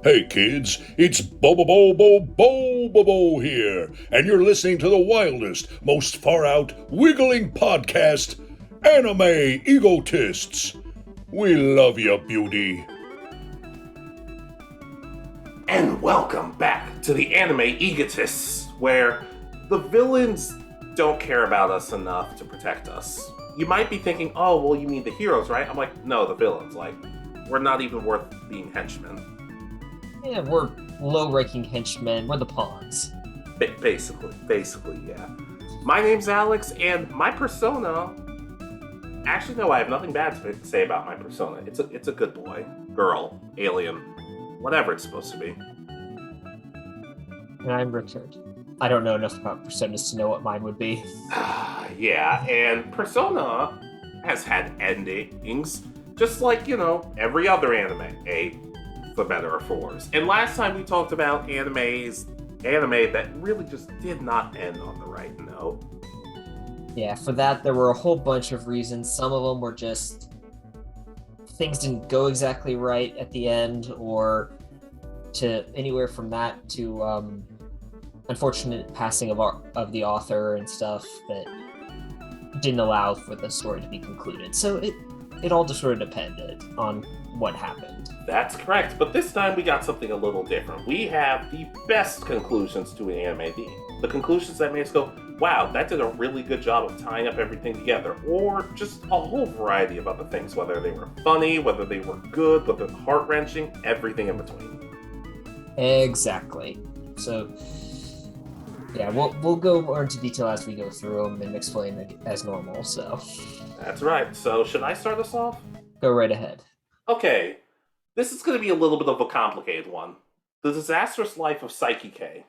Hey kids, it's Bobo here, and you're listening to the wildest, most far out, wiggling podcast, Anime Egotists. We love you, beauty. And welcome back to the Anime Egotists, where the villains don't care about us enough to protect us. You might be thinking, oh, well, you mean the heroes, right? I'm like, no, the villains. Like, we're not even worth being henchmen. Yeah, we're low-ranking henchmen. We're the pawns. Basically, yeah. My name's Alex, and my persona. Actually, no, I have nothing bad to say about my persona. It's a good boy, girl, alien, whatever it's supposed to be. And I'm Richard. I don't know enough about personas to know what mine would be. Yeah, and Persona has had endings, just like, every other anime, for better or for worse. And last time we talked about anime that really just did not end on the right note. Yeah, for that, there were a whole bunch of reasons. Some of them were just things didn't go exactly right at the end, or to anywhere from that to unfortunate passing of the author and stuff that didn't allow for the story to be concluded. So it all just sort of depended on what happened. That's correct, but this time we got something a little different. We have the best conclusions to an anime. The conclusions that made us go, wow, that did a really good job of tying up everything together. Or just a whole variety of other things, whether they were funny, whether they were good, whether heart-wrenching, everything in between. Exactly. So, yeah, we'll go more into detail as we go through them and explain as normal, so. That's right. So, should I start us off? Go right ahead. Okay. This is going to be a little bit of a complicated one. The Disastrous Life of Psyche K.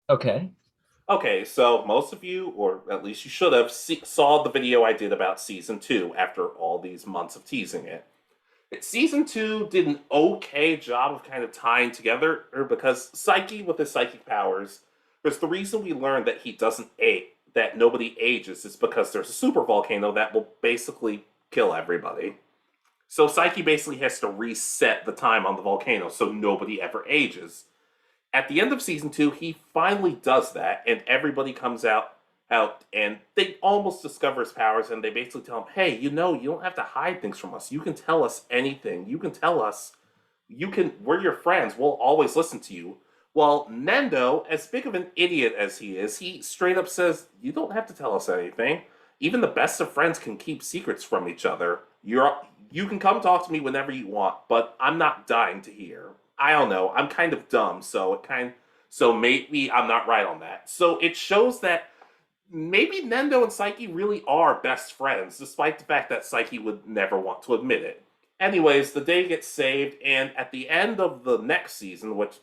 Okay. Okay, so most of you, or at least you should have, saw the video I did about Season 2 after all these months of teasing it. Season 2 did an okay job of kind of tying together, because Psyche, with his psychic powers, there's the reason we learned that he doesn't age, that nobody ages, is because there's a super volcano that will basically kill everybody. So Psyche basically has to reset the time on the volcano so nobody ever ages. At the end of Season 2, he finally does that, and everybody comes out, and they almost discover his powers, and they basically tell him, hey, you don't have to hide things from us. You can tell us anything. You can tell us. We're your friends. We'll always listen to you. Well, Nendo, as big of an idiot as he is, he straight up says, you don't have to tell us anything. Even the best of friends can keep secrets from each other. You can come talk to me whenever you want, but I'm not dying to hear. I don't know. I'm kind of dumb, so maybe I'm not right on that. So it shows that maybe Nendo and Psyche really are best friends, despite the fact that Psyche would never want to admit it. Anyways, the day gets saved, and at the end of the next season, which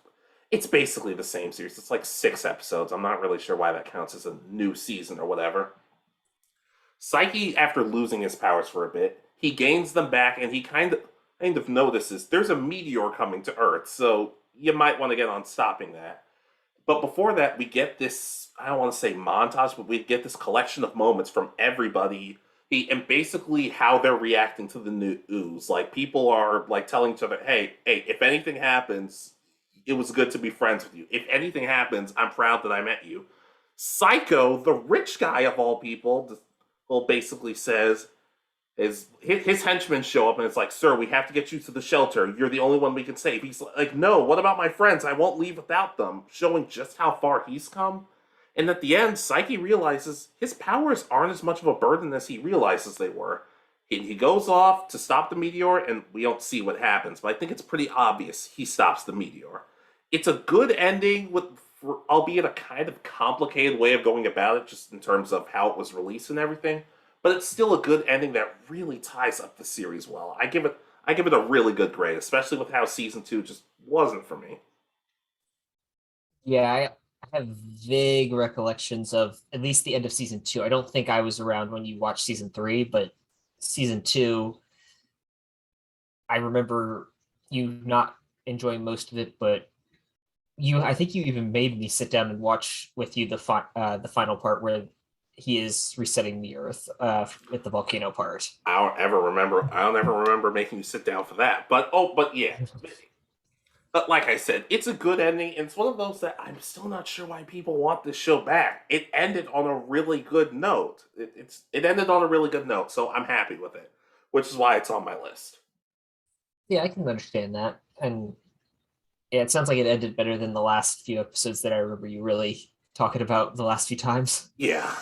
it's basically the same series, it's like 6 episodes. I'm not really sure why that counts as a new season or whatever. Psyche, after losing his powers for a bit, he gains them back, and he kind of notices there's a meteor coming to Earth, so you might want to get on stopping that. But before that, we get this, I don't want to say montage, but we get this collection of moments from everybody, and basically how they're reacting to the news. Like, people are like telling each other, hey, if anything happens, it was good to be friends with you. If anything happens, I'm proud that I met you. Psycho, the rich guy of all people, basically says, his henchmen show up and it's like, sir, we have to get you to the shelter. You're the only one we can save. He's like, no, what about my friends? I won't leave without them. Showing just how far he's come. And at the end, Psyche realizes his powers aren't as much of a burden as he realizes they were. He goes off to stop the meteor, and we don't see what happens, but I think it's pretty obvious he stops the meteor. It's a good ending, albeit a kind of complicated way of going about it, just in terms of how it was released and everything. But it's still a good ending that really ties up the series well. I give it a really good grade, especially with how Season 2 just wasn't for me. Yeah, I have vague recollections of at least the end of Season 2. I don't think I was around when you watched Season 3, but Season 2, I remember you not enjoying most of it, but I think you even made me sit down and watch with you the final part where he is resetting the Earth with the volcano part. I don't ever remember making you sit down for that. But yeah. But like I said, it's a good ending, and it's one of those that I'm still not sure why people want this show back. It ended on a really good note. It ended on a really good note, so I'm happy with it, which is why it's on my list. Yeah, I can understand that. And yeah, it sounds like it ended better than the last few episodes that I remember you really talking about the last few times. Yeah,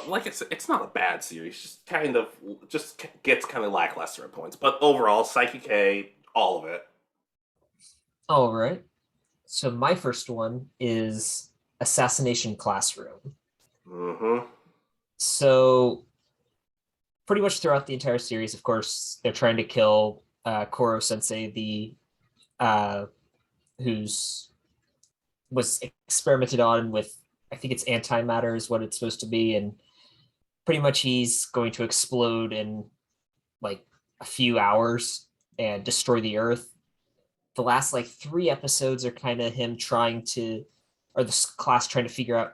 like I said, it's not a bad series. Just gets kind of lackluster at points, but overall, Psyche K, all of it. All right. So my first one is Assassination Classroom. Mm-hmm. So pretty much throughout the entire series, of course, they're trying to kill Koro Sensei, the who's was experimented on with. I think it's antimatter is what it's supposed to be, and pretty much he's going to explode in like a few hours and destroy the Earth. The last like 3 episodes are kind of him trying to, or the class trying to figure out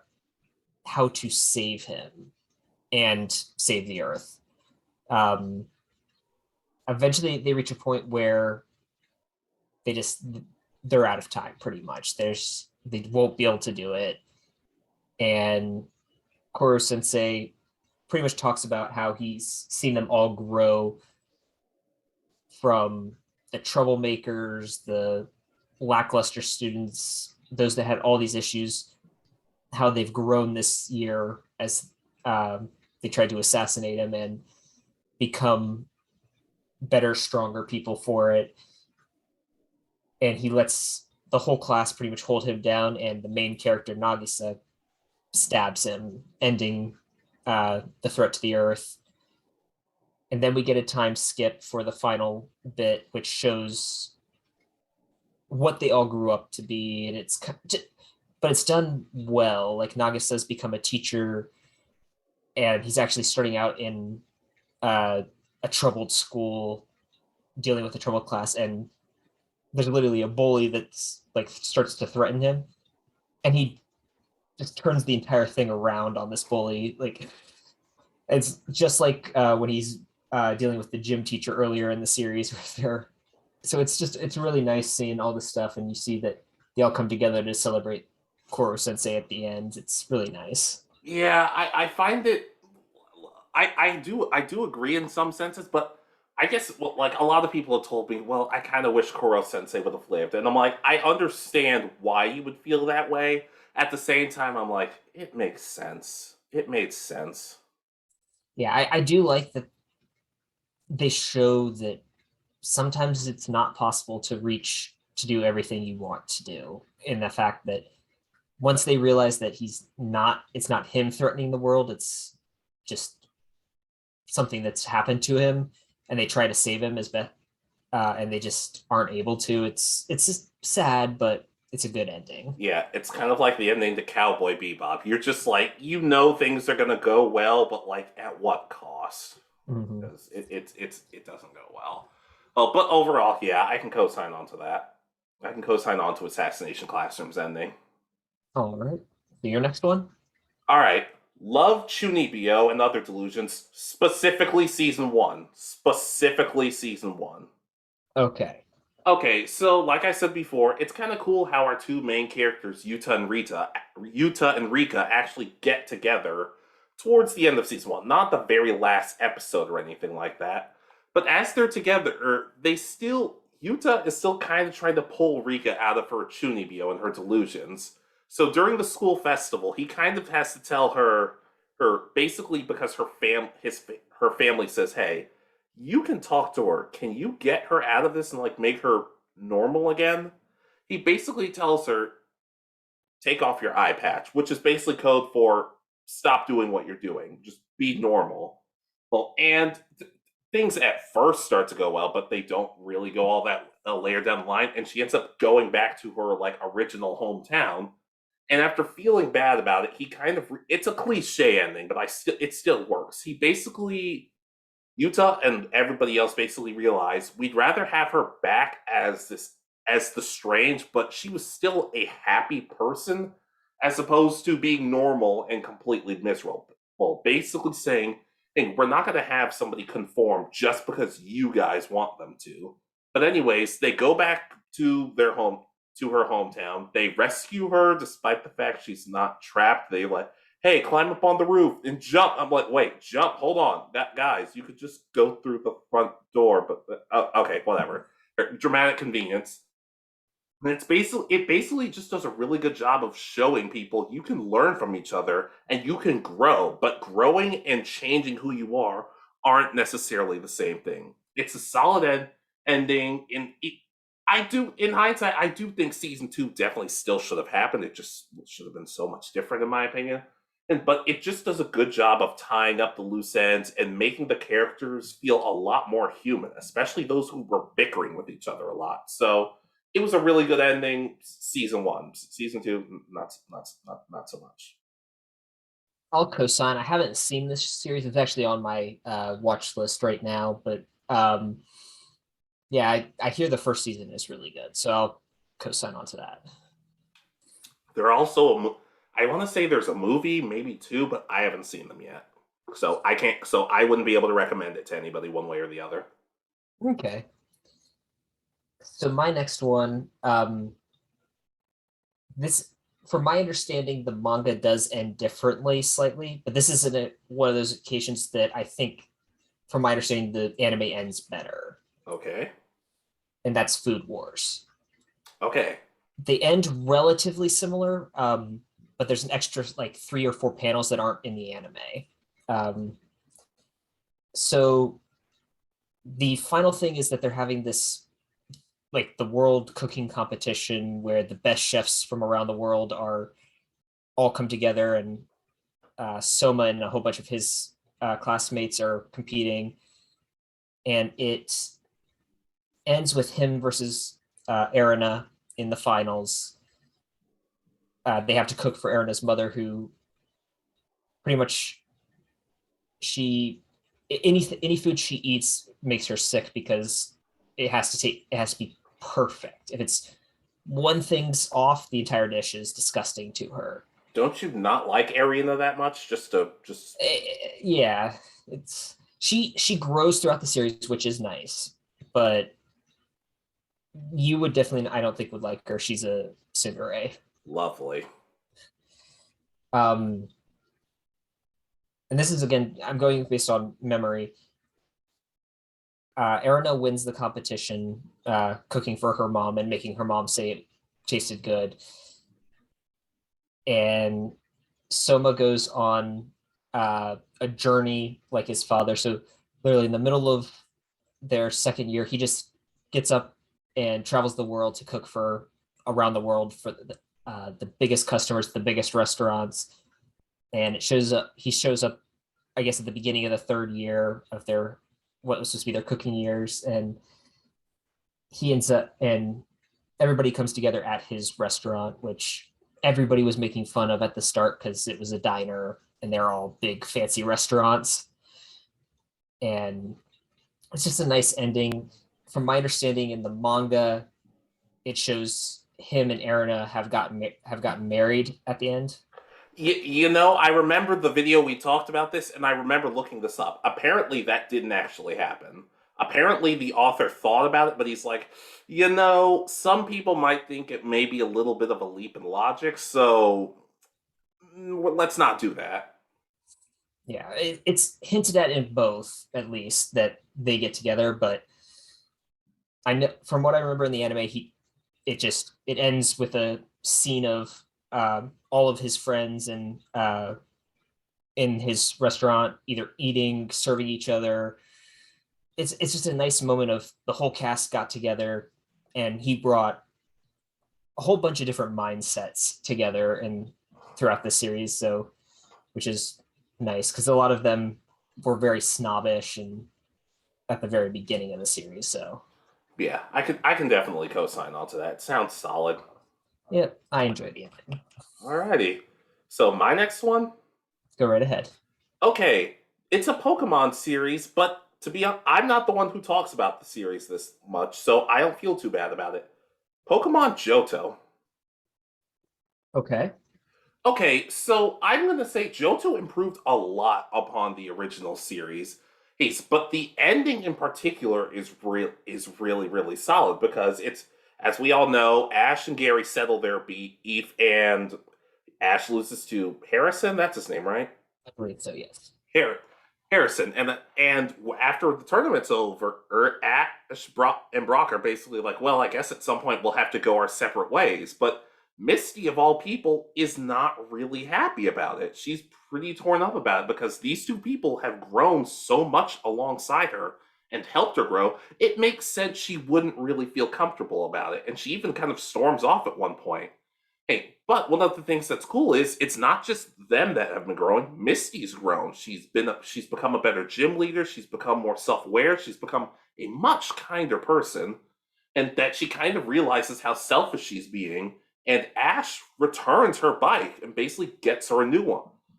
how to save him and save the Earth. Um, Eventually, they reach a point where they just they're out of time. Pretty much, they won't be able to do it, and Koro Sensei pretty much talks about how he's seen them all grow from the troublemakers, the lackluster students, those that had all these issues, how they've grown this year as they tried to assassinate him and become better, stronger people for it. And he lets the whole class pretty much hold him down, and the main character, Nagisa, stabs him, ending the threat to the Earth. And then we get a time skip for the final bit, which shows what they all grew up to be, and but it's done well. Like Nagasa's become a teacher, and he's actually starting out in a troubled school, dealing with a troubled class, and there's literally a bully that's like starts to threaten him, and he just turns the entire thing around on this bully. Like it's just like when he's dealing with the gym teacher earlier in the series with her. So it's really nice seeing all this stuff, and you see that they all come together to celebrate Koro Sensei at the end. It's really nice. Yeah, I find it. I do agree in some senses, but I guess like a lot of people have told me, well, I kind of wish Koro Sensei would have lived, and I'm like, I understand why you would feel that way. At the same time, I'm like, it makes sense. It made sense. Yeah, I do like that they show that sometimes it's not possible to reach to do everything you want to do. In the fact that once they realize that it's not him threatening the world, it's just something that's happened to him, and they try to save him as best, and they just aren't able to. It's just sad, but it's a good ending. Yeah, it's kind of like the ending to Cowboy Bebop. You're just like, you know, things are gonna go well, but like, at what cost? Mm-hmm. Because it doesn't go well. Oh, but overall, yeah, I can co-sign on to that. I can co-sign on to Assassination Classroom's ending. All right. So your next one? All right, love Chunibyo and Other Delusions, specifically season one. Specifically season one. Okay. Okay, so like I said before, it's kind of cool how our two main characters, Yuta and Rika, actually get together towards the end of season one. Not the very last episode or anything like that, but as they're together, Yuta is still kind of trying to pull Rika out of her Chunibyo and her delusions. So during the school festival, he kind of has to tell her basically because her family says, "Hey, you can talk to her. Can you get her out of this and like make her normal again?" He basically tells her, take off your eye patch, which is basically code for stop doing what you're doing. Just be normal. Well, and things at first start to go well, but they don't really go all that a layer down the line. And she ends up going back to her like original hometown. And after feeling bad about it, he kind of it's a cliche ending, but it still works. He basically Utah and everybody else basically realized we'd rather have her back as the strange, but she was still a happy person as opposed to being normal and completely miserable. Well, basically saying, hey, we're not going to have somebody conform just because you guys want them to. But anyways, they go back to their home. to her hometown. They rescue her despite the fact she's not trapped. They like, hey, climb up on the roof and jump. I'm like, wait, jump, hold on. Guys, you could just go through the front door, but okay, whatever. Dramatic convenience. And it basically just does a really good job of showing people you can learn from each other and you can grow, but growing and changing who you are aren't necessarily the same thing. It's a solid ending. In hindsight, I do think season 2 definitely still should have happened. It just should have been so much different, in my opinion. But it just does a good job of tying up the loose ends and making the characters feel a lot more human, especially those who were bickering with each other a lot. So it was a really good ending. Season 1, season 2, not so much. I'll co-sign. I haven't seen this series. It's actually on my watch list right now, but yeah, I hear the first season is really good, so I'll co-sign onto that. There are also I want to say there's a movie, maybe 2, but I haven't seen them yet. So I can't. So I wouldn't be able to recommend it to anybody one way or the other. Okay. So my next one, this, from my understanding, the manga does end differently slightly, but this isn't one of those occasions that I think, from my understanding, the anime ends better. Okay. And that's Food Wars. Okay. They end relatively similar, but there's an extra like 3 or 4 panels that aren't in the anime. So the final thing is that they're having this, like, the world cooking competition where the best chefs from around the world are all come together, and Soma and a whole bunch of his classmates are competing, and it ends with him versus Erina in the finals. They have to cook for Erina's mother, who pretty much any food she eats makes her sick because it has to be perfect. If it's one thing's off, the entire dish is disgusting to her. Don't you not like Erina that much? Yeah, it's she grows throughout the series, which is nice, but you would definitely, I don't think, would like her. She's a tsundere. Lovely. And this is, again, I'm going based on memory. Erina wins the competition, cooking for her mom and making her mom say it tasted good. And Soma goes on a journey like his father. So literally in the middle of their second year, he just gets up and travels the world to cook for around the world for the biggest customers, the biggest restaurants. And he shows up, I guess, at the beginning of the 3rd year of their, what was supposed to be their cooking years. And he ends up, and everybody comes together at his restaurant, which everybody was making fun of at the start because it was a diner and they're all big fancy restaurants. And it's just a nice ending. From my understanding, in the manga, it shows him and Erina have gotten married at the end. I remember the video we talked about this, and I remember looking this up. Apparently, that didn't actually happen. Apparently, the author thought about it, but he's like, some people might think it may be a little bit of a leap in logic, so let's not do that. Yeah, it's hinted at in both, at least, that they get together, but I know from what I remember in the anime, it ends with a scene of all of his friends and in his restaurant, either eating, serving each other. It's just a nice moment of the whole cast got together, and he brought a whole bunch of different mindsets together and throughout the series. So, which is nice because a lot of them were very snobbish and at the very beginning of the series. So yeah, I can definitely co-sign onto that. It sounds solid. Yeah, I enjoyed the ending. Alrighty. So my next one? Go right ahead. Okay, it's a Pokemon series, but to be honest, I'm not the one who talks about the series this much, so I don't feel too bad about it. Pokemon Johto. Okay. Okay, so I'm going to say Johto improved a lot upon the original series. But the ending in particular is really, really solid because it's, as we all know, Ash and Gary settle their beef, and Ash loses to Harrison. That's his name, right? I believe so, yes. Harrison, and after the tournament's over, Ash, and Brock are basically like, well, I guess at some point we'll have to go our separate ways. But Misty, of all people, is not really happy about it. She's pretty torn up about it because these two people have grown so much alongside her and helped her grow. It makes sense she wouldn't really feel comfortable about it, and she even kind of storms off at one point. Hey, but one of the things that's cool is it's not just them that have been growing. Misty's grown. She's become a better gym leader. She's become more self-aware. She's become a much kinder person, and that she kind of realizes how selfish she's being. And Ash returns her bike and basically gets her a new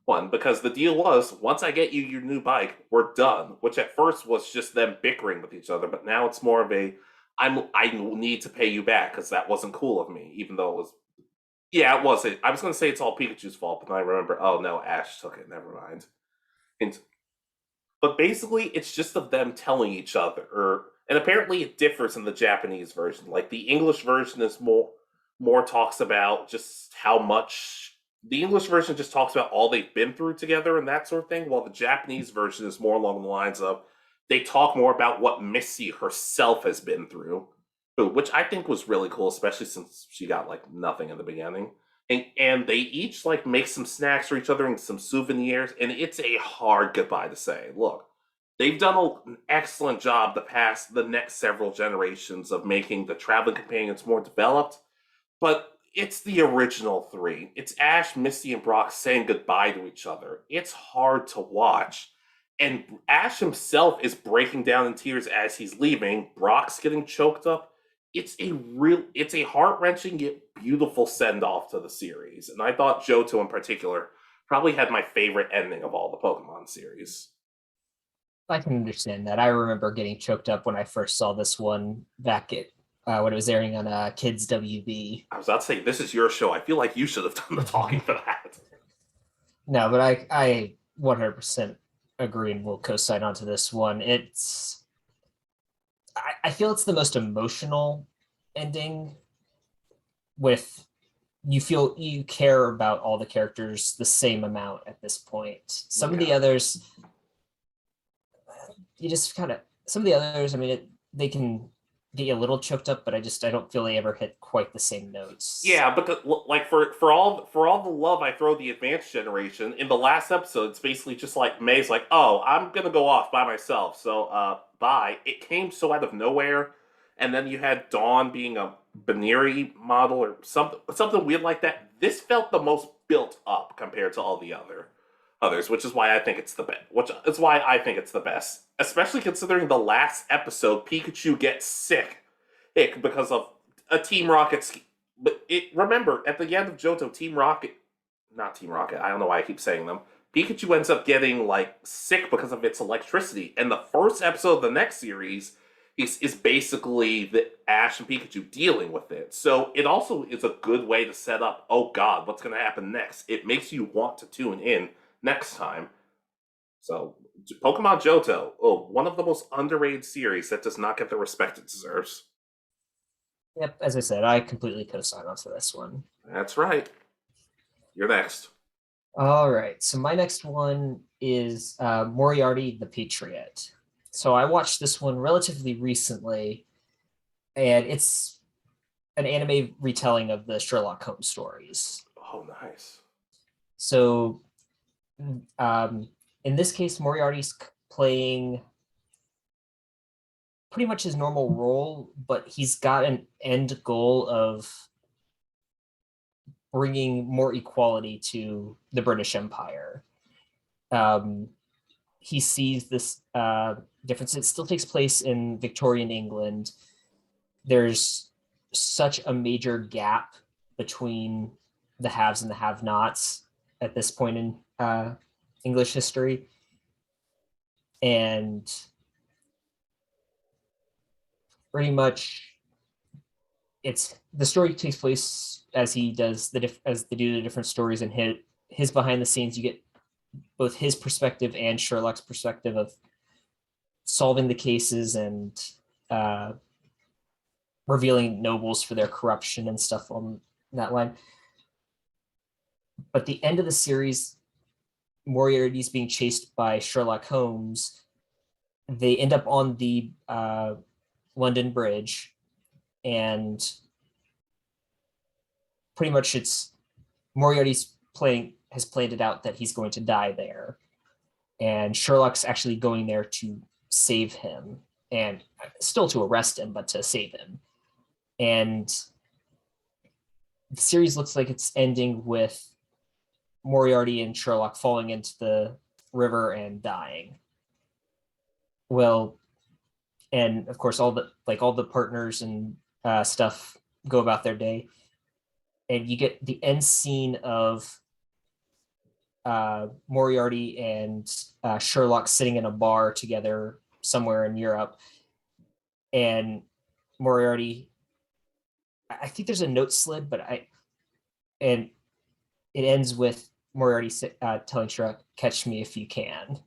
one because the deal was, once I get you your new bike, we're done. Which at first was just them bickering with each other, but now it's more of a I need to pay you back because that wasn't cool of me, even though it was. Yeah, it was. I was going to say it's all Pikachu's fault, but then I remember, oh no, Ash took it. Never mind. And, but basically, it's just of them telling each other, and apparently it differs in the Japanese version. Like the English version is more talks about just how much. The English version just talks about all they've been through together and that sort of thing, while the Japanese version is more along the lines of they talk more about what Missy herself has been through. Which I think was really cool, especially since she got like nothing in the beginning. And they each like make some snacks for each other and some souvenirs, and it's a hard goodbye to say. Look, they've done an excellent job the next several generations of making the traveling companions more developed, but it's the original three. It's Ash, Misty, and Brock saying goodbye to each other. It's hard to watch. And Ash himself is breaking down in tears as he's leaving. Brock's getting choked up. It's a heart-wrenching yet beautiful send-off to the series. And I thought Johto in particular probably had my favorite ending of all the Pokemon series. I can understand that. I remember getting choked up when I first saw this one back at when it was airing on Kids WB. I was about to say, this is your show. I feel like you should have done the talking for that. No, but I 100% agree and will co-sign onto this one. I feel it's the most emotional ending. With you care about all the characters the same amount at this point. Some of the others, I mean, they can get you a little choked up, but I don't feel they ever hit quite the same notes. Yeah, but like for all the love I throw the advanced generation, in the last episode, it's basically just like May's like, oh, I'm gonna go off by myself, so bye. It came so out of nowhere, and then you had Dawn being a Baneri model or something weird like that. This felt the most built up compared to all the others, which is why I think it's the best. Especially considering the last episode, Pikachu gets sick because of a Team Rocket. But remember, at the end of Johto, not Team Rocket, I don't know why I keep saying them. Pikachu ends up getting like sick because of its electricity. And the first episode of the next series is basically the Ash and Pikachu dealing with it. So it also is a good way to set up, oh god, what's going to happen next? It makes you want to tune in next time. So, Pokemon Johto, one of the most underrated series that does not get the respect it deserves. Yep, as I said, I completely co-sign onto this one. That's right. You're next. All right, so my next one is Moriarty the Patriot. So I watched this one relatively recently, and it's an anime retelling of the Sherlock Holmes stories. Oh, nice. So, in this case, Moriarty's playing pretty much his normal role, but he's got an end goal of bringing more equality to the British Empire. He sees this difference. It still takes place in Victorian England. There's such a major gap between the haves and the have-nots at this point in English history. And pretty much the story takes place as he does as they do the different stories, and his behind the scenes. You get both his perspective and Sherlock's perspective of solving the cases and revealing nobles for their corruption and stuff on that line. But the end of the series, Moriarty's being chased by Sherlock Holmes. They end up on the London Bridge, and pretty much it's Moriarty's has planned it out that he's going to die there, and Sherlock's actually going there to save him, and still to arrest him, but to save him. And the series looks like it's ending with Moriarty and Sherlock falling into the river and dying. Well, and of course all the partners and stuff go about their day, and you get the end scene of Moriarty and Sherlock sitting in a bar together somewhere in Europe, and Moriarty, I think there's a note slid, and it ends with Moriarty telling Sherlock, "Catch me if you can."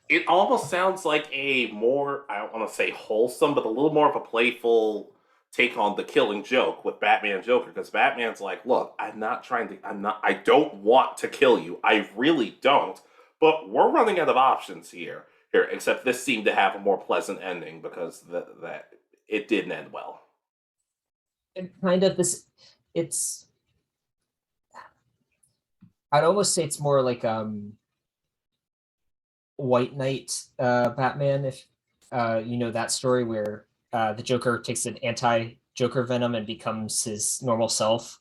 It almost sounds like a more, I don't want to say wholesome, but a little more of a playful take on the Killing Joke with Batman and Joker, because Batman's like, look, I don't want to kill you. I really don't. But we're running out of options here. Except this seemed to have a more pleasant ending because that it didn't end well. And kind of I'd almost say it's more like White Knight Batman, if you know that story where the Joker takes an anti-Joker venom and becomes his normal self.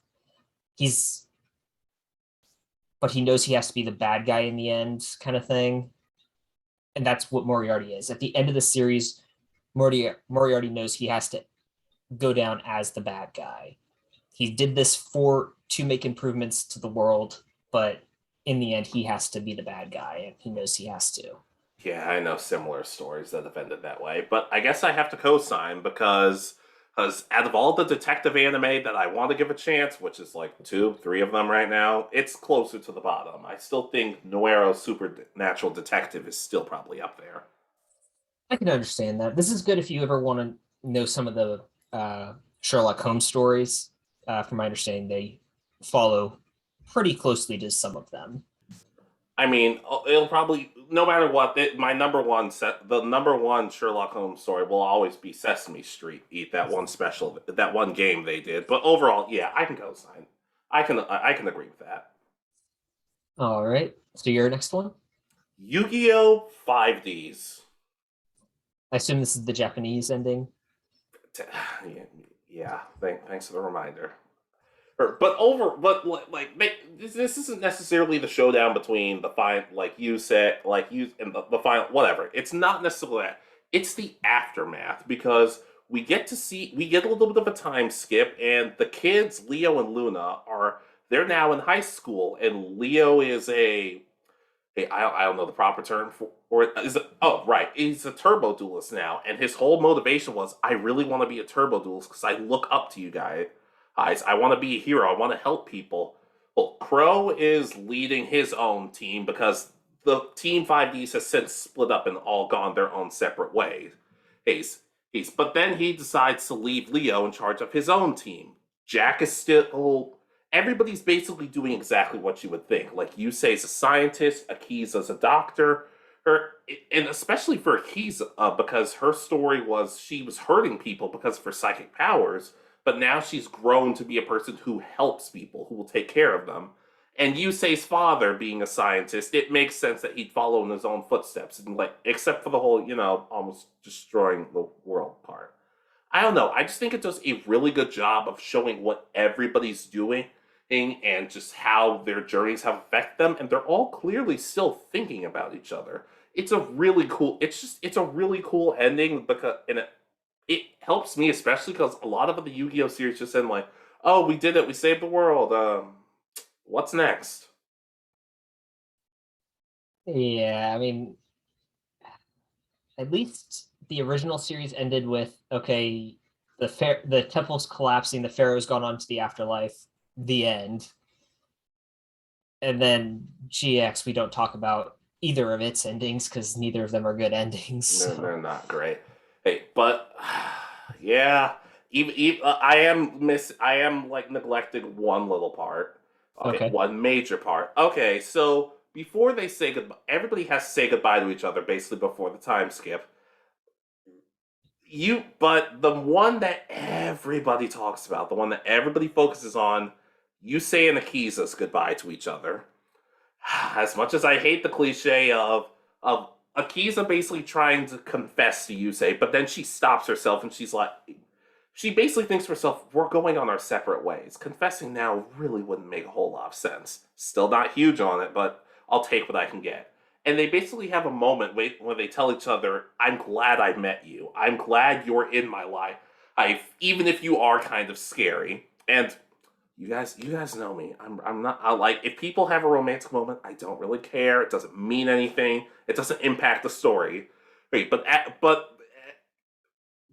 But he knows he has to be the bad guy in the end, kind of thing. And that's what Moriarty is. At the end of the series, Moriarty knows he has to go down as the bad guy. He did this to make improvements to the world, but in the end, he has to be the bad guy, and he knows he has to. Yeah, I know similar stories that have ended that way, but I guess I have to co-sign because out of all the detective anime that I want to give a chance, which is like 2-3 of them right now, it's closer to the bottom. I still think Noero Supernatural Detective is still probably up there. I can understand that. This is good if you ever want to know some of the Sherlock Holmes stories. From my understanding, they follow pretty closely to some of them. I mean, it'll probably, no matter what, the number one Sherlock Holmes story will always be Sesame Street. Eat that one game they did. But overall, yeah, I can co-sign. I can agree with that. All right. So your next one? Yu-Gi-Oh! 5Ds. I assume this is the Japanese ending. Yeah. Thanks for the reminder. This isn't necessarily the showdown between the final, and the final, whatever. It's not necessarily that. It's the aftermath, because we get a little bit of a time skip, and the kids, Leo and Luna, they're now in high school, and Leo is I don't know the proper term he's a turbo duelist now, and his whole motivation was, I really want to be a turbo duelist because I look up to you guys. I want to be a hero. I want to help people. Well, Crow is leading his own team because the Team 5Ds has since split up and all gone their own separate ways. But then he decides to leave Leo in charge of his own team. Jack is still... Everybody's basically doing exactly what you would think. Like Yusei's a scientist, Akiza's a doctor, and especially for Akiza, because her story was she was hurting people because of her psychic powers, but now she's grown to be a person who helps people, who will take care of them. And Yusei's father being a scientist, it makes sense that he'd follow in his own footsteps, and except for the whole, almost destroying the world part. I don't know. I just think it does a really good job of showing what everybody's doing and just how their journeys have affected them, and they're all clearly still thinking about each other. It's a really cool ending, because it helps me, especially because a lot of the Yu-Gi-Oh series just end like, oh, we did it, we saved the world, what's next? Yeah, I mean, at least the original series ended with, okay, the temple's collapsing, the pharaoh's gone on to the afterlife, the end. And then GX, we don't talk about either of its endings because neither of them are good endings. They're not great. Hey, but Yeah. Even I am like neglecting one little part. Okay, Okay. one major part. Okay, so before they say goodbye, everybody has to say goodbye to each other basically before the time skip. But the one that everybody talks about, the one that everybody focuses on, you say and Akiza's goodbye to each other. As much as I hate the cliche of Akiza basically trying to confess to Yusei, but then she stops herself and she basically thinks to herself, we're going on our separate ways. Confessing now really wouldn't make a whole lot of sense. Still not huge on it, but I'll take what I can get. And they basically have a moment where they tell each other, I'm glad I met you. I'm glad you're in my life. Even if you are kind of scary. And you guys know me. I'm not I like if people have a romantic moment, I don't really care. It doesn't mean anything. It doesn't impact the story. Right, but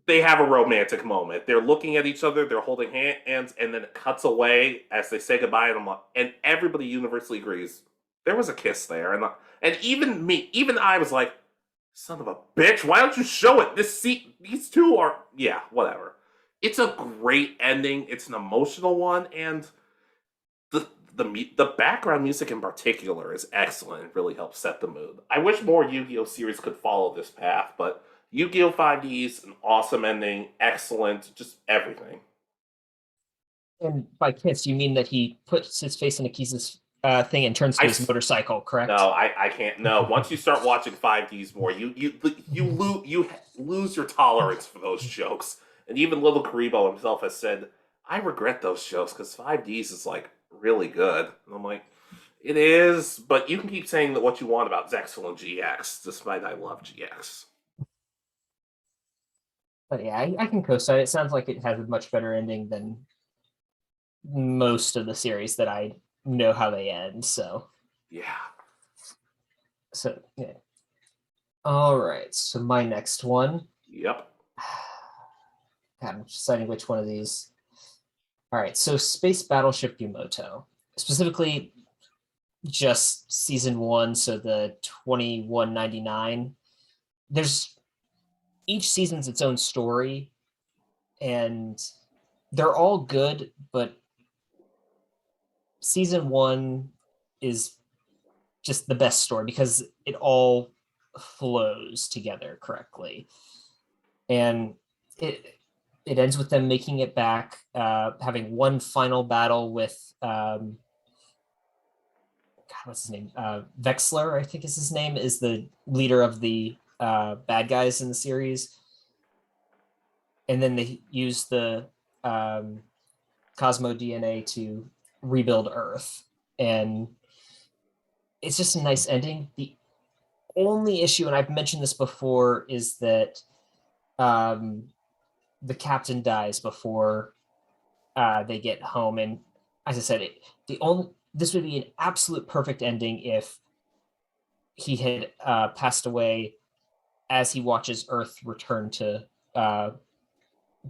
they have a romantic moment. They're looking at each other, they're holding hands, and then it cuts away as they say goodbye, and everybody universally agrees there was a kiss there, and even I was like, son of a bitch, why don't you show it? These two are yeah, whatever. It's a great ending. It's an emotional one, and the the background music in particular is excellent. It really helps set the mood. I wish more Yu-Gi-Oh series could follow this path, but Yu-Gi-Oh 5D is an awesome ending, excellent, just everything. And by kiss, you mean that he puts his face in Akiza's thing and turns to his motorcycle, correct? No, I can't. No, once you start watching 5Ds more, you lose your tolerance for those jokes. And even little Karibo himself has said, "I regret those jokes because 5Ds is like really good." And I'm like, it is, but you can keep saying that what you want about Zexel and GX, despite I love GX. But yeah, I can co-sign. It sounds like it has a much better ending than most of the series that I know how they end. So Yeah. yeah. All right. So my next one. Yep. God, I'm deciding which one of these. All right. So Space Battleship Yumoto, specifically just season 1. So the 2199. There's each season's its own story, and they're all good, but season 1 is just the best story because it all flows together correctly, and it ends with them making it back, having one final battle with God, what's his name? Vexler, I think is his name, is the leader of the bad guys in the series, and then they use the Cosmo DNA to rebuild Earth, and it's just a nice ending. The only issue, and I've mentioned this before, is that the captain dies before they get home. And as I said, this would be an absolute perfect ending if he had passed away as he watches Earth return to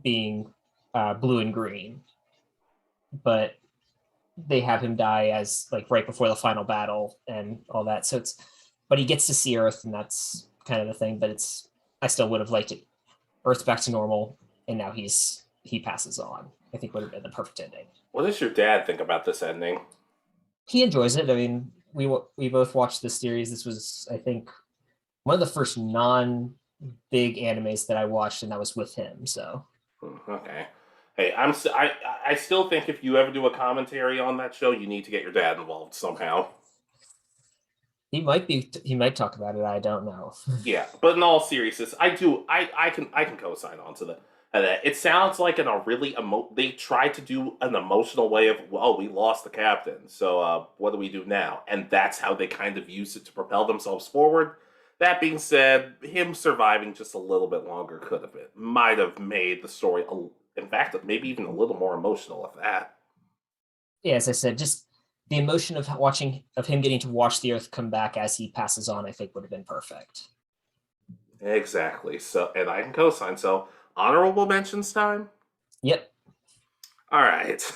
being blue and green. But they have him die as like right before the final battle and all that. So but he gets to see Earth, and that's kind of the thing. But I still would have liked it. Earth's back to normal, and now he passes on. I think would have been the perfect ending. What does your dad think about this ending? He enjoys it. I mean, we both watched this series. This was, I think, one of the first non-big animes that I watched, and that was with him. So Okay. Hey, I still think if you ever do a commentary on that show, you need to get your dad involved somehow. he might talk about it. I don't know. Yeah, but in all seriousness, I can co-sign on to that. It sounds like they tried to do an emotional way of, well, we lost the captain, so what do we do now? And that's how they kind of used it to propel themselves forward. That being said, him surviving just a little bit longer might have made the story, in fact, maybe even a little more emotional of that. Yeah, as I said, just the emotion of him getting to watch the Earth come back as he passes on, I think would have been perfect. Exactly. So, and I can co-sign. So, honorable mentions time. Yep. All right.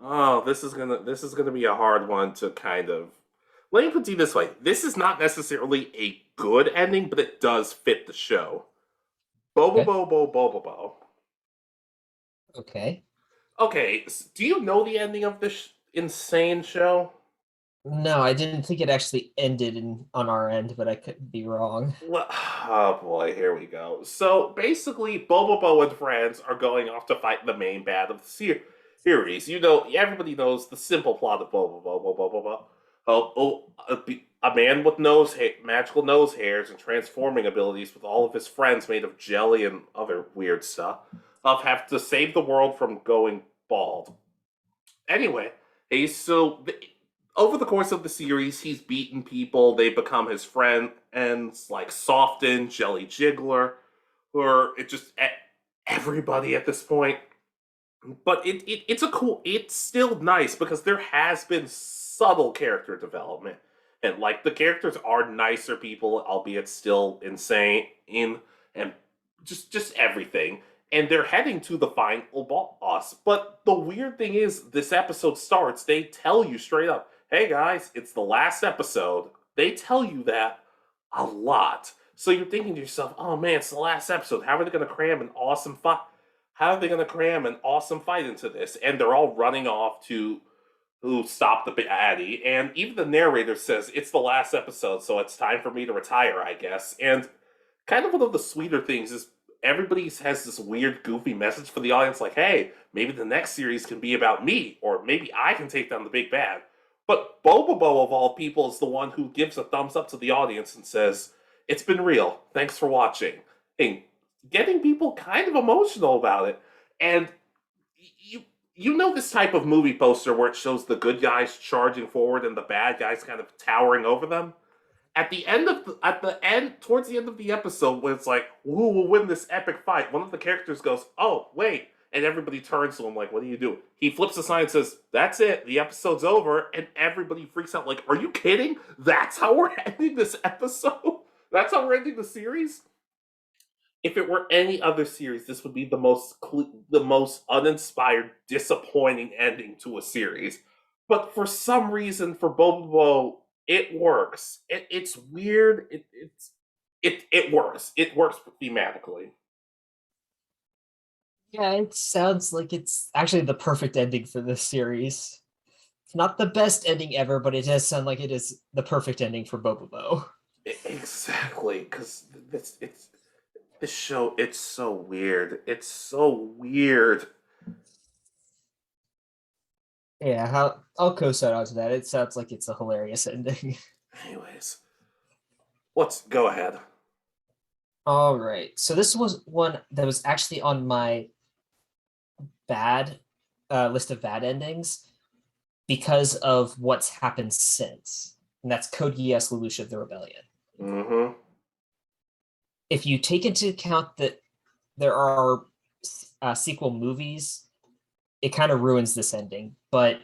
Oh, this is gonna be a hard one to kind of. Let me put it this way: this is not necessarily a good ending, but it does fit the show. Bobo Okay. Bobo Bobo Bo. Okay. Okay, do you know the ending of this insane show? No, I didn't think it actually ended on our end, but I could be wrong. Well, oh boy, here we go. So basically, Bobo and friends are going off to fight the main bad of the series. You know, everybody knows the simple plot of Bobo. A man with magical nose hairs and transforming abilities with all of his friends made of jelly and other weird stuff, have to save the world from going bald. Anyway, he's over the course of the series, he's beaten people. They become his friends, like Soften, Jelly Jiggler, or it just everybody at this point. But it's still nice because there has been subtle character development, and like the characters are nicer people, albeit still insane and just everything. And they're heading to the final boss. But the weird thing is, this episode starts. They tell you straight up, "Hey guys, it's the last episode." They tell you that a lot. So you're thinking to yourself, "Oh man, it's the last episode. How are they going to cram an awesome fight? How are they going to cram an awesome fight into this?" And they're all running off to who stop the baddie. And even the narrator says it's the last episode, so it's time for me to retire, I guess. And kind of one of the sweeter things is everybody has this weird, goofy message for the audience, like, "Hey, maybe the next series can be about me, or maybe I can take down the big bad." But Bobobo, of all people, is the one who gives a thumbs up to the audience and says, "It's been real. Thanks for watching." And getting people kind of emotional about it. And you you know this type of movie poster where it shows the good guys charging forward and the bad guys kind of towering over them? At the end, towards the end of the episode, when it's like, who will win this epic fight, one of the characters goes, "Oh wait," and everybody turns to him like, "What do you do?" He flips a sign and says, "That's it, the episode's over," and everybody freaks out like, "Are you kidding? That's how we're ending this episode? That's how we're ending the series?" If it were any other series, this would be the most uninspired, disappointing ending to a series. But for some reason, for Bobo, it works. It's weird. It works. It works thematically. Yeah, it sounds like it's actually the perfect ending for this series. It's not the best ending ever, but it does sound like it is the perfect ending for Bobobo. Exactly, because this show. It's so weird. It's so weird. Yeah, I'll co-sign on to that. It sounds like it's a hilarious ending. Anyways, let's go ahead. All right. So this was one that was actually on my bad list of bad endings because of what's happened since. And that's Code Geass Lelouch of the Rebellion. Mm-hmm. If you take into account that there are sequel movies, it kind of ruins this ending. But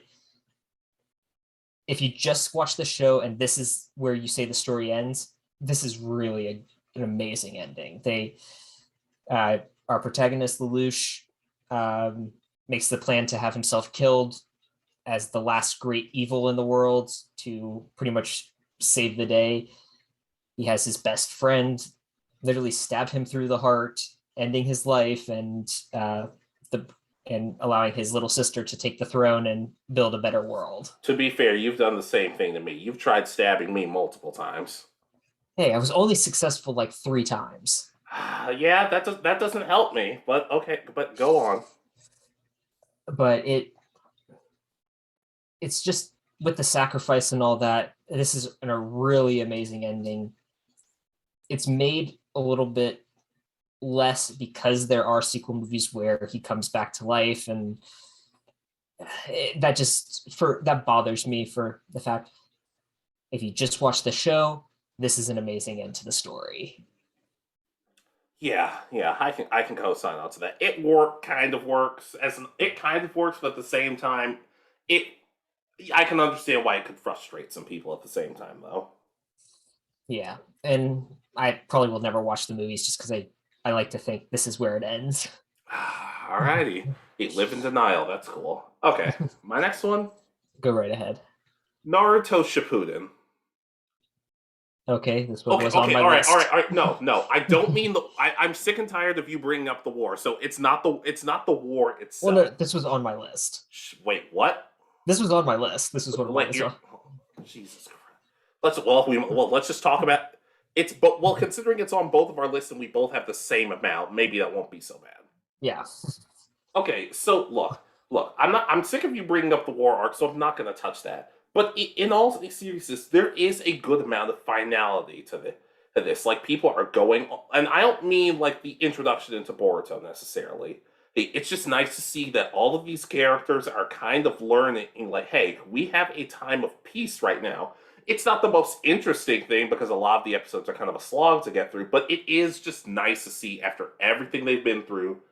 if you just watch the show and this is where you say the story ends, this is really an amazing ending. Our protagonist Lelouch makes the plan to have himself killed as the last great evil in the world to pretty much save the day. He has his best friend literally stab him through the heart, ending his life, and allowing his little sister to take the throne and build a better world. To be fair, you've done the same thing to me. You've tried stabbing me multiple times. Hey, I was only successful like 3 times. Yeah, that doesn't help me. But okay, but go on. But it's just with the sacrifice and all that, this is a really amazing ending. It's made a little bit less because there are sequel movies where he comes back to life, and that bothers me for the fact if you just watch the show, this is an amazing end to the story. Yeah, I can co-sign on to that. It kind of works, but at the same time, it I can understand why it could frustrate some people at the same time, though. Yeah, and I probably will never watch the movies just because I like to think this is where it ends. Alrighty, you live in denial. That's cool. Okay, my next one, Go right ahead. Naruto Shippuden. Okay, this one Okay, was on okay, my all right, list. all right, all right. No, no, I don't mean the. I'm sick and tired of you bringing up the war. So it's not the war Well, itself. no, this was on my list. Wait, what? This was on my list. This was one of my Wait, list. you're Jesus Christ. Let's just talk about it's. But considering it's on both of our lists and we both have the same amount, maybe that won't be so bad. Yeah. Okay, so look. I'm sick of you bringing up the war arc, so I'm not going to touch that. But in all seriousness, there is a good amount of finality to this. Like people are going, and I don't mean like the introduction into Boruto necessarily. It's just nice to see that all of these characters are kind of learning, like, hey, we have a time of peace right now. It's not the most interesting thing because a lot of the episodes are kind of a slog to get through, but it is just nice to see after everything they've been through,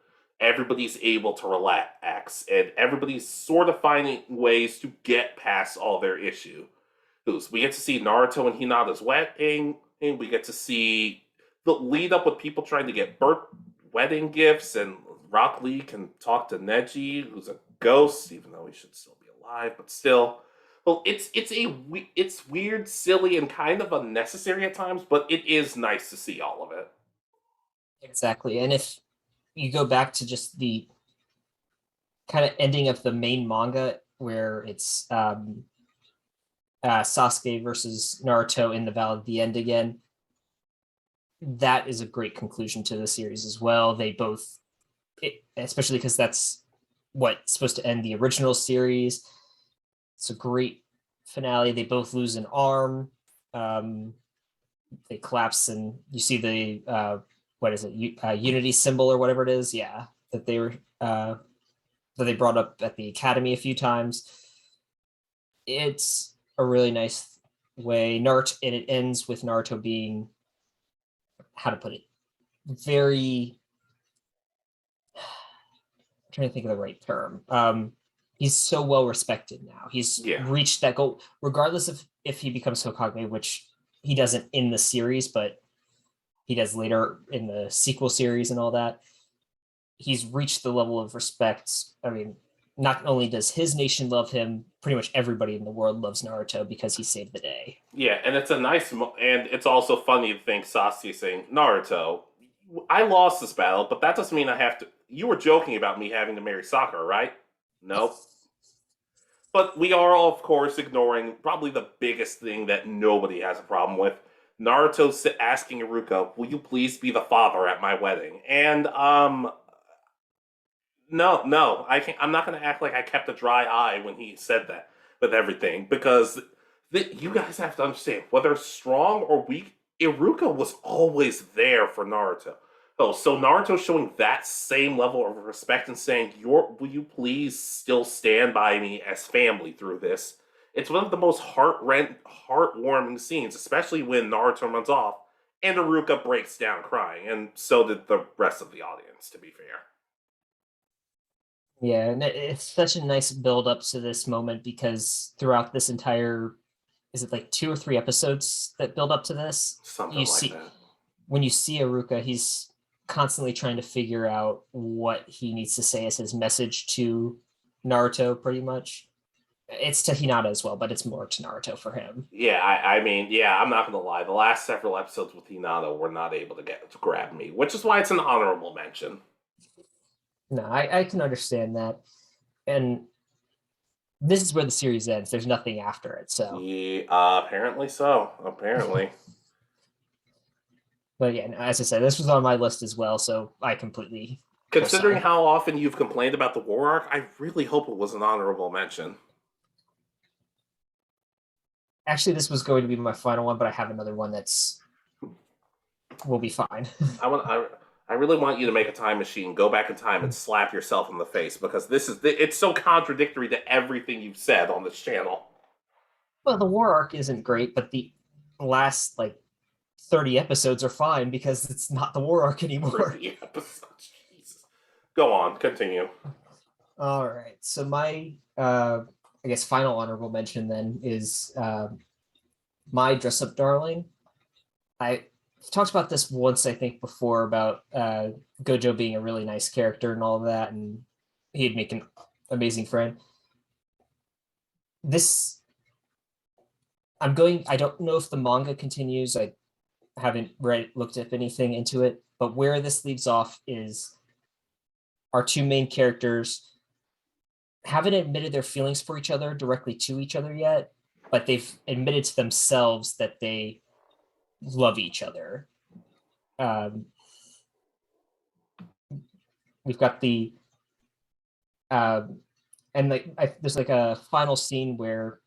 everybody's able to relax and everybody's sort of finding ways to get past all their issues. We get to see Naruto and Hinata's wedding, and we get to see the lead up with people trying to get wedding gifts, and Rock Lee can talk to Neji, who's a ghost, even though he should still be alive, but still. Well, it's weird, silly, and kind of unnecessary at times, but it is nice to see all of it. Exactly. And if you go back to just the kind of ending of the main manga where it's Sasuke versus Naruto in the Valley of the End again, that is a great conclusion to the series as well. They both, especially because that's what's supposed to end the original series. It's a great finale. They both lose an arm. They collapse, and you see the what is it? Unity symbol or whatever it is. Yeah, that they were that they brought up at the academy a few times. It's a really nice way. Naruto, and it ends with Naruto being, how to put it, very. I'm trying to think of the right term. He's so well respected now. He's reached that goal, regardless of if he becomes Hokage, which he doesn't in the series, but he does later in the sequel series and all that. He's reached the level of respect. I mean, not only does his nation love him, pretty much everybody in the world loves Naruto because he saved the day. Yeah, and it's a nice, and it's also funny to think Sasuke saying, Naruto, I lost this battle, but that doesn't mean I have to. You were joking about me having to marry Sakura, right? Nope. But we are, of course, ignoring probably the biggest thing that nobody has a problem with. Naruto asking Iruka, will you please be the father at my wedding? And, no, I'm not going to act like I kept a dry eye when he said that with everything, because you guys have to understand, whether strong or weak, Iruka was always there for Naruto. Oh, so Naruto showing that same level of respect and saying, will you please still stand by me as family through this? It's one of the most heartwarming scenes, especially when Naruto runs off and Iruka breaks down crying, and so did the rest of the audience, to be fair. Yeah, and it's such a nice build up to this moment because throughout this entire, is it like 2 or 3 episodes that build up to this? Something like that. When you see Iruka, he's constantly trying to figure out what he needs to say as his message to Naruto, pretty much. It's to Hinata as well, but it's more to Naruto for him. Yeah, I mean, I'm not gonna lie. The last several episodes with Hinata were not able to grab me, which is why it's an honorable mention. No, I can understand that. And this is where the series ends. There's nothing after it, so. Yeah, apparently so. Apparently. But yeah, as I said, this was on my list as well, so I completely. Considering how often you've complained about the war arc, I really hope it was an honorable mention. Actually, this was going to be my final one, but I have another one will be fine. I really want you to make a time machine, go back in time, and slap yourself in the face, because it's so contradictory to everything you've said on this channel. Well, the war arc isn't great, but the last 30 episodes are fine because it's not the war arc anymore. 30 episodes, Jesus. Go on, continue. All right, so my I guess final honorable mention then is My Dress Up Darling. I talked about this once, I think, before about Gojo being a really nice character and all of that, and he'd make an amazing friend. This I don't know if the manga continues. I haven't looked up anything into it, but where this leaves off is our two main characters haven't admitted their feelings for each other directly to each other yet, but they've admitted to themselves that they love each other. Um, we've got um, and there's like a final scene where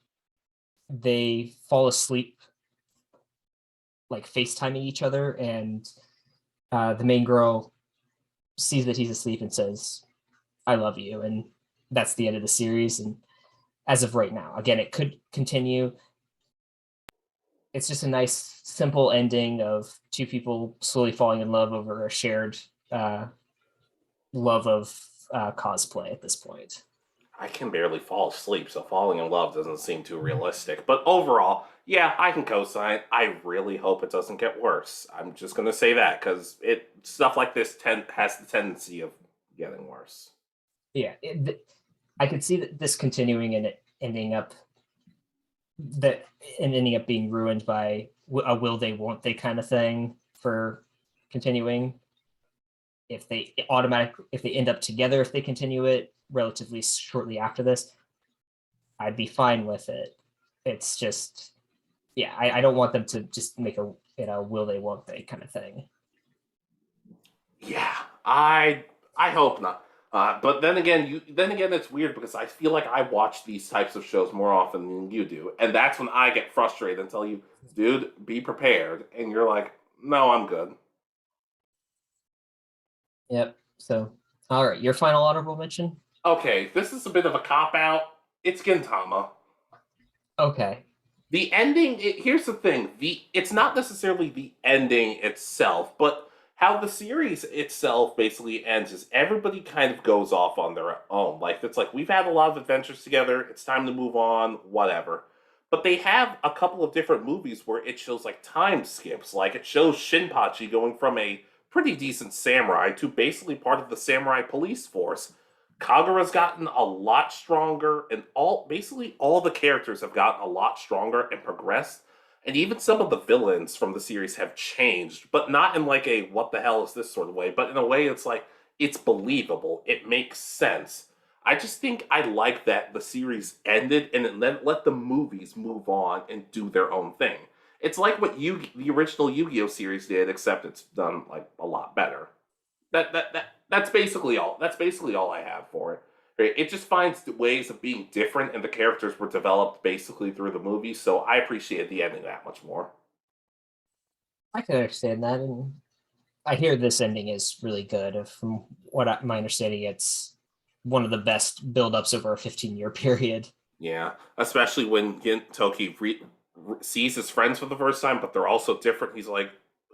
they fall asleep, like FaceTiming each other, and the main girl sees that he's asleep and says, "I love you," and that's the end of the series. And as of right now, again, it could continue. It's just a nice, simple ending of two people slowly falling in love over a shared love of cosplay at this point. I can barely fall asleep, so falling in love doesn't seem too realistic. But overall, yeah, I can co-sign. I really hope it doesn't get worse. I'm just gonna say that because stuff like this has the tendency of getting worse. Yeah, I could see that this continuing and it ending up being ruined by a will they won't they kind of thing for continuing. If they end up together, if they continue it relatively shortly after this, I'd be fine with it. It's just, yeah, I don't want them to just make a will they won't they kind of thing. Yeah, I hope not. But then again, it's weird because I feel like I watch these types of shows more often than you do, and that's when I get frustrated and tell you, dude, be prepared, and you're like, no, I'm good. Yep. So, all right, your final honorable mention. Okay, this is a bit of a cop out. It's Gintama. Okay. The ending. Here's the thing. It's not necessarily the ending itself, but how the series itself basically ends is everybody kind of goes off on their own. Like it's like we've had a lot of adventures together. It's time to move on. Whatever. But they have a couple of different movies where it shows like time skips. Like it shows Shinpachi going from a pretty decent samurai to basically part of the samurai police force. Kagura's gotten a lot stronger, and basically all the characters have gotten a lot stronger and progressed. And even some of the villains from the series have changed, but not in like a what the hell is this sort of way, but in a way it's like it's believable. It makes sense. I just think I like that the series ended and then let the movies move on and do their own thing. It's like what the original Yu-Gi-Oh series did, except it's done like a lot better. That's basically all. That's basically all I have for it. Right? It just finds ways of being different, and the characters were developed basically through the movie. So I appreciate the ending that much more. I can understand that, and I hear this ending is really good. From my understanding, it's one of the best build-ups over a 15-year period. Yeah, especially when Toki sees his friends for the first time, but they're also different. He's like,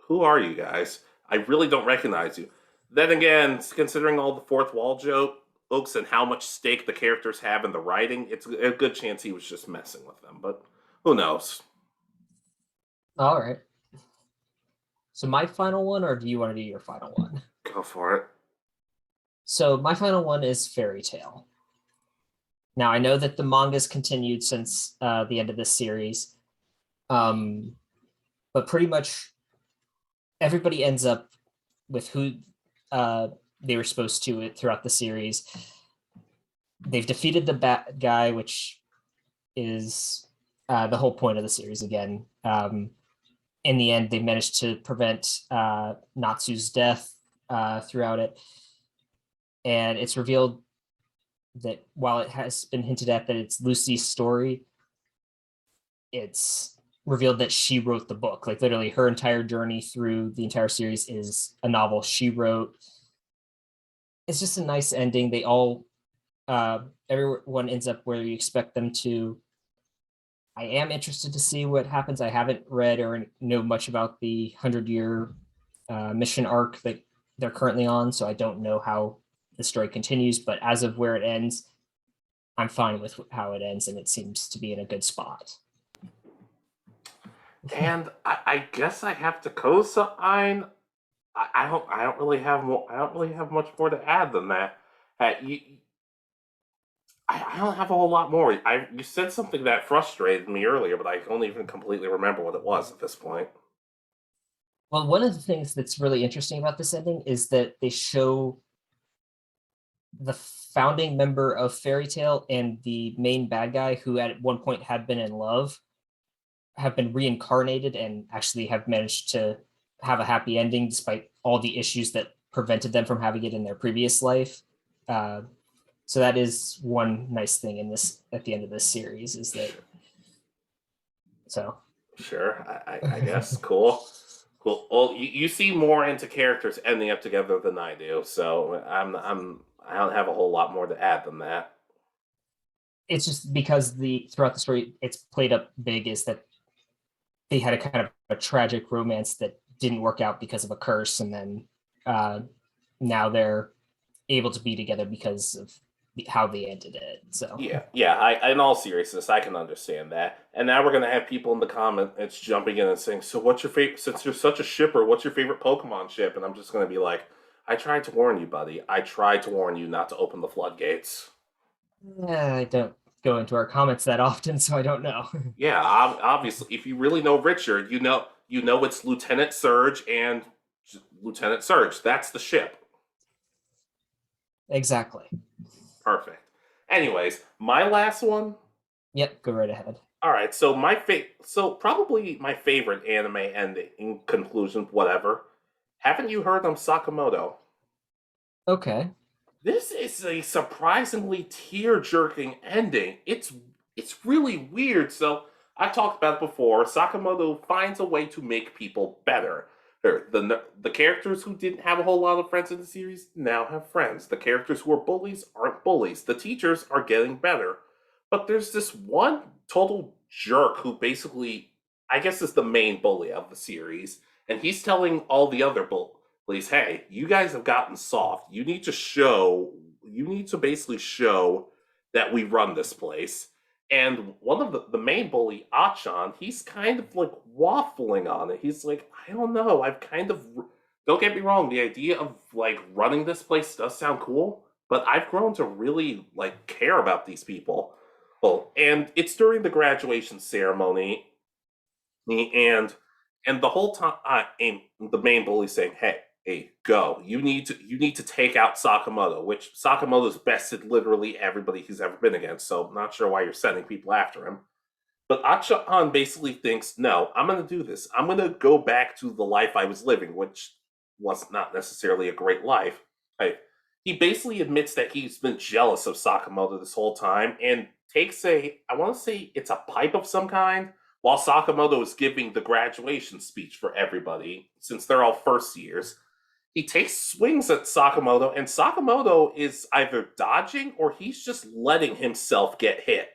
"Who are you guys? I really don't recognize you." Then again, considering all the fourth wall jokes and how much stake the characters have in the writing, it's a good chance he was just messing with them. But who knows? All right. So my final one, or do you want to do your final one? Go for it. So my final one is Fairy Tail. Now I know that the manga's continued since the end of this series, but pretty much everybody ends up with who they were supposed to throughout the series. They've defeated the bad guy, which is the whole point of the series again. In the end, they managed to prevent Natsu's death throughout it. And it's revealed that while it has been hinted at that it's Lucy's story, it's revealed that she wrote the book. Like literally her entire journey through the entire series is a novel she wrote. It's just a nice ending. They all everyone ends up where you expect them to. I am interested to see what happens. I haven't read or know much about the 100-year mission arc that they're currently on, so I don't know how the story continues. But as of where it ends, I'm fine with how it ends, and it seems to be in a good spot. And I guess I have to co-sign. I don't really have much more to add than that. I don't have a whole lot more. You said something that frustrated me earlier, but I don't even completely remember what it was at this point. Well, one of the things that's really interesting about this ending is that they show the founding member of Fairy Tail and the main bad guy, who at one point had been in love, have been reincarnated and actually have managed to have a happy ending despite all the issues that prevented them from having it in their previous life. So that is one nice thing in this at the end of this series is that. So Sure, I guess. Cool. Cool. Well, you see more into characters ending up together than I do, so I don't have a whole lot more to add than that. it's just because the throughout the story it's played up big is that they had a kind of a tragic romance that didn't work out because of a curse, and then now they're able to be together because of how they ended it. So Yeah. In all seriousness, I can understand that. And now we're gonna have people in the comments jumping in and saying, "So, what's your favorite? Since you're such a shipper, what's your favorite Pokemon ship?" And I'm just gonna be like, "I tried to warn you, buddy. I tried to warn you not to open the floodgates." yeah, I don't go into our comments that often, so I don't know. Yeah, obviously, if you really know Richard, you know it's Lieutenant Surge and Lieutenant Surge. That's the ship. Exactly. Perfect. Anyways, my last one. Yep, go right ahead. All right, so probably my favorite anime ending, in conclusion, whatever. Haven't you heard of Sakamoto? Okay. This is a surprisingly tear-jerking ending. It's really weird. So I've talked about it before. Sakamoto finds a way to make people better. The characters who didn't have a whole lot of friends in the series now have friends. The characters who are bullies aren't bullies. The teachers are getting better. But there's this one total jerk who basically, I guess, is the main bully of the series, and he's telling all the other bullies, "Hey, you guys have gotten soft. You need to basically show that we run this place." And one of the main bully, Achan, he's kind of like waffling on it. He's like, "I don't know. Don't get me wrong. The idea of like running this place does sound cool, but I've grown to really like care about these people." Well, and it's during the graduation ceremony, and the whole time, the main bully saying, "Hey, go! You need to take out Sakamoto," which Sakamoto's bested literally everybody he's ever been against. So I'm not sure why you're sending people after him. But Achan basically thinks, "No, I'm going to do this. I'm going to go back to the life I was living, which was not necessarily a great life." Right? He basically admits that he's been jealous of Sakamoto this whole time and takes I want to say it's a pipe of some kind, while Sakamoto is giving the graduation speech for everybody, since they're all first years. He takes swings at Sakamoto, and Sakamoto is either dodging or he's just letting himself get hit.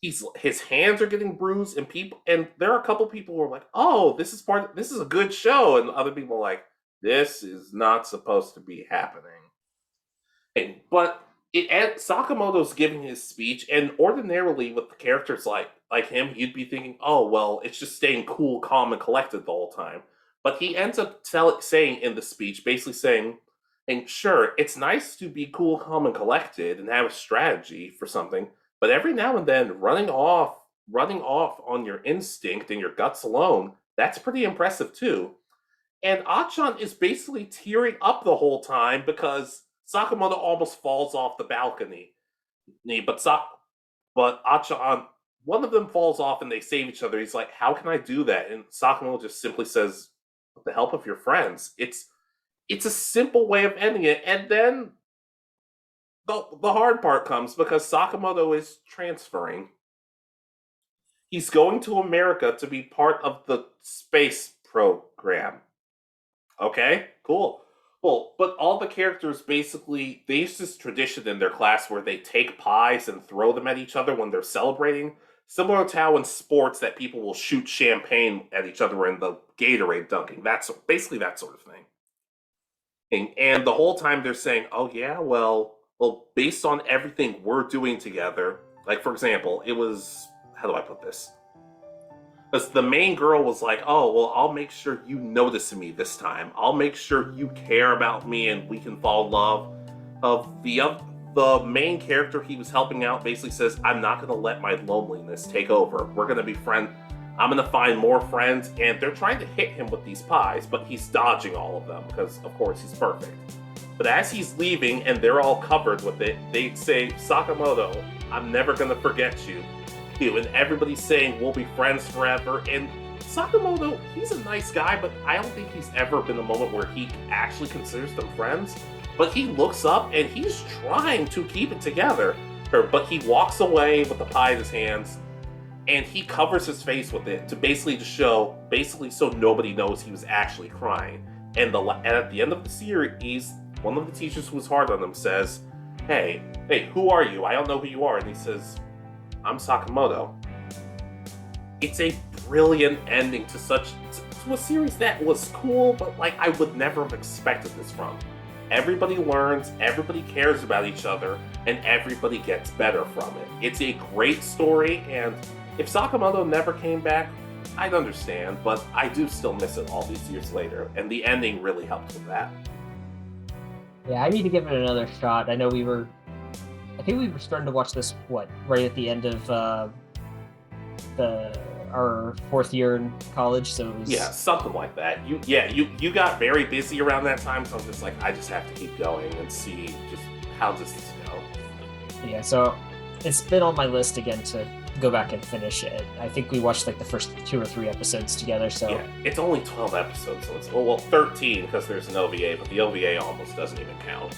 His hands are getting bruised, and there are a couple people who are like, "Oh, this is a good show," and other people are like, "This is not supposed to be happening." But Sakamoto's giving his speech, and ordinarily with the characters like him, you'd be thinking, "Oh, well, it's just staying cool, calm, and collected the whole time." But he ends up saying in the speech, basically saying, "And sure, it's nice to be cool, calm, and collected, and have a strategy for something, but every now and then, running off on your instinct and your guts alone, that's pretty impressive too." And Achan is basically tearing up the whole time because Sakamoto almost falls off the balcony. But Achan, one of them falls off and they save each other. He's like, "How can I do that?" And Sakamoto just simply says, "With the help of your friends." It's a simple way of ending it. And then the hard part comes because Sakamoto is transferring. He's going to America to be part of the space program. Okay, cool. Well, but all the characters basically, they use this tradition in their class where they take pies and throw them at each other when they're celebrating. Similar to how in sports that people will shoot champagne at each other in the Gatorade dunking. That's basically that sort of thing. And the whole time they're saying, "Oh yeah, well, based on everything we're doing together," like for example, it was, how do I put this? Because the main girl was like, "Oh, well, I'll make sure you notice me this time. I'll make sure you care about me and we can fall in love." Of the main character he was helping out basically says, I'm not going to let my loneliness take over. We're going to be friends. I'm going to find more friends. And they're trying to hit him with these pies, but he's dodging all of them because, of course, he's perfect. But as he's leaving and they're all covered with it, they say, Sakamoto, I'm never going to forget you. And everybody's saying, we'll be friends forever. And Sakamoto, he's a nice guy, but I don't think he's ever been a moment where he actually considers them friends. But he looks up and he's trying to keep it together. But he walks away with the pie in his hands and he covers his face with it to basically show, so nobody knows he was actually crying. And at the end of the series, one of the teachers who was hard on him says, hey, who are you? I don't know who you are. And he says, I'm Sakamoto. It's a brilliant ending to a series that was cool, but like I would never have expected this from. Everybody learns, everybody cares about each other, and everybody gets better from it. It's a great story, and if Sakamoto never came back, I'd understand, but I do still miss it all these years later, and the ending really helped with that. Yeah, I need to give it another shot. I think we were starting to watch this, right at the end of our fourth year in college, so it was... Yeah, something like that. You got very busy around that time, so I'm just like, I just have to keep going and see just how does this go. Yeah, so it's been on my list again to go back and finish it. I think we watched like the first 2 or 3 episodes together, so... Yeah, it's only 12 episodes, so it's, 13 because there's an OVA, but the OVA almost doesn't even count.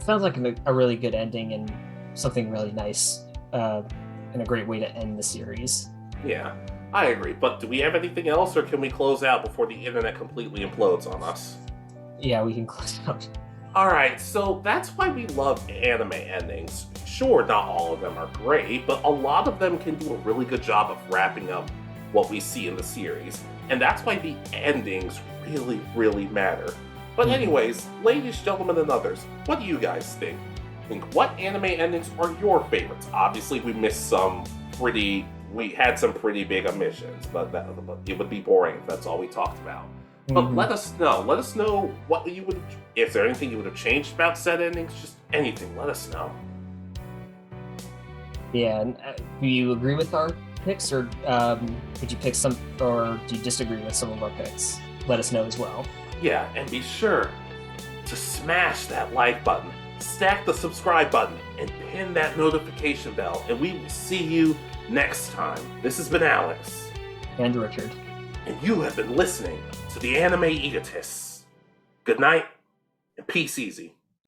Sounds like a really good ending and something really nice, and a great way to end the series. Yeah, I agree. But do we have anything else, or can we close out before the internet completely implodes on us? Yeah, we can close out. Alright, so that's why we love anime endings. Sure, not all of them are great, but a lot of them can do a really good job of wrapping up what we see in the series. And that's why the endings really, really matter. But anyways, ladies, gentlemen, and others, what do you guys think? What anime endings are your favorites? Obviously, we had some pretty big omissions, but it would be boring if that's all we talked about. But let us know. Let us know if there anything you would have changed about said endings, just anything, let us know. Yeah, and do you agree with our picks, or would you pick some, or do you disagree with some of our picks? Let us know as well. Yeah, and be sure to smash that like button, stack the subscribe button, and pin that notification bell, and we will see you next time. This has been Alex. And Richard. And you have been listening to the Anime Egotists. Good night, and peace easy.